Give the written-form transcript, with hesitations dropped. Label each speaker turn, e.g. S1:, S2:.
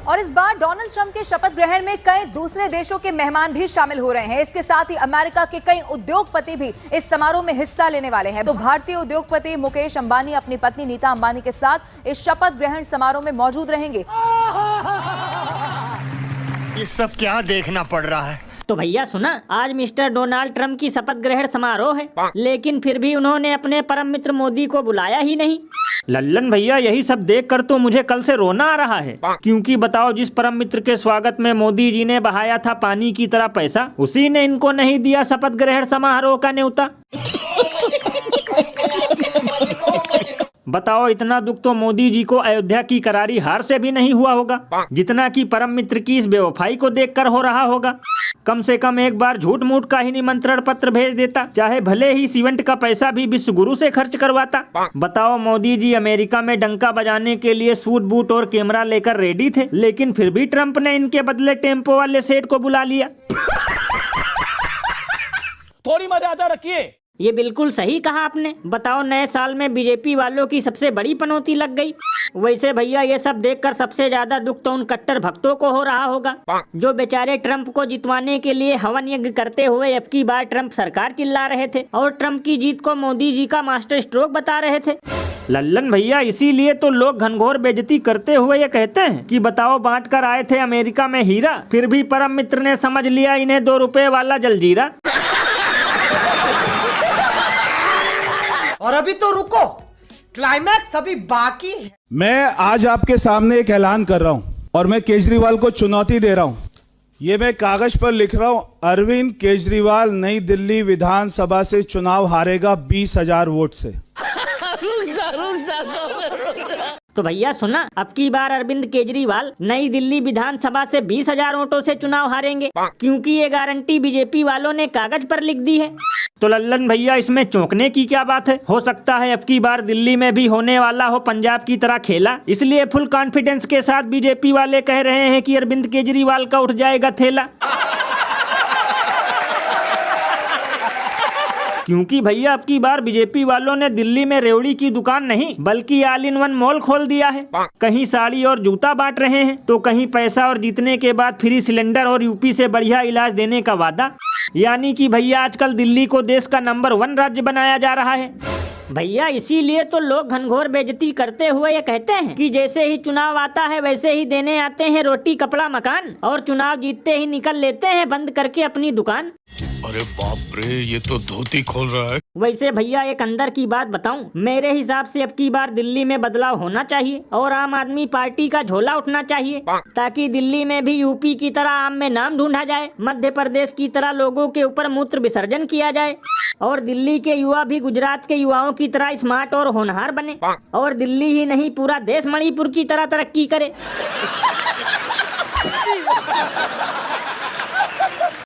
S1: और इस बार Donald Trump के शपथ ग्रहण में कई दूसरे देशों के मेहमान भी शामिल हो रहे हैं। इसके साथ ही अमेरिका के कई उद्योगपति भी इस समारोह में हिस्सा लेने वाले हैं। तो भारतीय उद्योगपति मुकेश अंबानी अपनी पत्नी नीता अंबानी के साथ इस शपथ ग्रहण समारोह में मौजूद रहेंगे।
S2: ये सब क्या देखना पड़ रहा है?
S3: तो भैया सुना, आज मिस्टर डोनाल्ड ट्रंप की शपथ ग्रहण समारोह है, लेकिन फिर भी उन्होंने अपने परम मित्र मोदी को बुलाया ही नहीं।
S4: लल्लन भैया, यही सब देखकर तो मुझे कल से रोना आ रहा है, क्योंकि बताओ, जिस परम मित्र के स्वागत में मोदी जी ने बहाया था पानी की तरह पैसा, उसी ने इनको नहीं दिया शपथ ग्रहण समारोह का न्योता। बताओ, इतना दुख तो मोदी जी को अयोध्या की करारी हार से भी नहीं हुआ होगा, जितना कि परम मित्र की इस बेवफाई को देखकर हो रहा होगा। कम से कम एक बार झूठ मूठ का ही निमंत्रण पत्र भेज देता, चाहे भले ही सीमेंट का पैसा भी विश्व गुरु से खर्च करवाता। बताओ, मोदी जी अमेरिका में डंका बजाने के लिए सूट बूट और कैमरा लेकर रेडी थे, लेकिन फिर भी ट्रंप ने इनके बदले टेम्पो वाले सेठ को बुला लिया।
S5: थोड़ी मर्यादा रखिए।
S3: ये बिल्कुल सही कहा आपने। बताओ, नए साल में बीजेपी वालों की सबसे बड़ी पनौती लग गई। वैसे भैया, ये सब देखकर सबसे ज्यादा दुख तो उन कट्टर भक्तों को हो रहा होगा, जो बेचारे ट्रंप को जितवाने के लिए हवन यज्ञ करते हुए अब की बार ट्रंप सरकार चिल्ला रहे थे और ट्रंप की जीत को मोदी जी का मास्टर स्ट्रोक बता रहे थे।
S4: लल्लन भैया, इसीलिए तो लोग घनघोर बेइज्जती करते हुए ये कहते हैं कि बताओ, बांट कर आए थे अमेरिका में हीरा, फिर भी परम मित्र ने समझ लिया इन्हें 2 रुपए वाला जलजीरा।
S6: और अभी तो रुको, क्लाइमैक्स अभी बाकी है।
S7: मैं आज आपके सामने एक ऐलान कर रहा हूं और मैं केजरीवाल को चुनौती दे रहा हूं। ये मैं कागज पर लिख रहा हूं, अरविंद केजरीवाल नई दिल्ली विधानसभा से चुनाव हारेगा 20,000 वोट से।
S3: तो भैया सुना, अब की बार अरविंद केजरीवाल नई दिल्ली विधानसभा से 20,000 वोटों से चुनाव हारेंगे, क्योंकि ये गारंटी बीजेपी वालों ने कागज पर लिख दी है।
S4: तो लल्लन भैया, इसमें चौंकने की क्या बात है? हो सकता है अब की बार दिल्ली में भी होने वाला हो पंजाब की तरह खेला, इसलिए फुल कॉन्फिडेंस के साथ बीजेपी वाले कह रहे हैं कि अरविंद केजरीवाल का उठ जाएगा थेला। क्योंकि भैया, अब की बार बीजेपी वालों ने दिल्ली में रेवड़ी की दुकान नहीं बल्कि ऑल इन वन मॉल खोल दिया है। कहीं साड़ी और जूता बांट रहे हैं, तो कहीं पैसा और जीतने के बाद फ्री सिलेंडर और यूपी से बढ़िया इलाज देने का वादा। यानी कि भैया, आजकल दिल्ली को देश का नंबर 1 राज्य बनाया जा रहा है।
S3: भैया, इसीलिए तो लोग घनघोर बेइज्जती करते हुए ये कहते हैं कि जैसे ही चुनाव आता है वैसे ही देने आते हैं रोटी कपड़ा मकान, और चुनाव जीतते ही निकल लेते हैं बंद करके अपनी दुकान।
S2: अरे बाप रे, ये तो धोती खोल रहा है।
S3: वैसे भैया, एक अंदर की बात बताऊं, मेरे हिसाब से अब की बार दिल्ली में बदलाव होना चाहिए और आम आदमी पार्टी का झोला उठना चाहिए, ताकि दिल्ली में भी यूपी की तरह आम में नाम ढूंढा जाए, मध्य प्रदेश की तरह लोगों के ऊपर मूत्र विसर्जन किया जाए, और दिल्ली के युवा भी गुजरात के युवाओं की तरह स्मार्ट और होनहार बने, और दिल्ली ही नहीं पूरा देश मणिपुर की तरह तरक्की करे।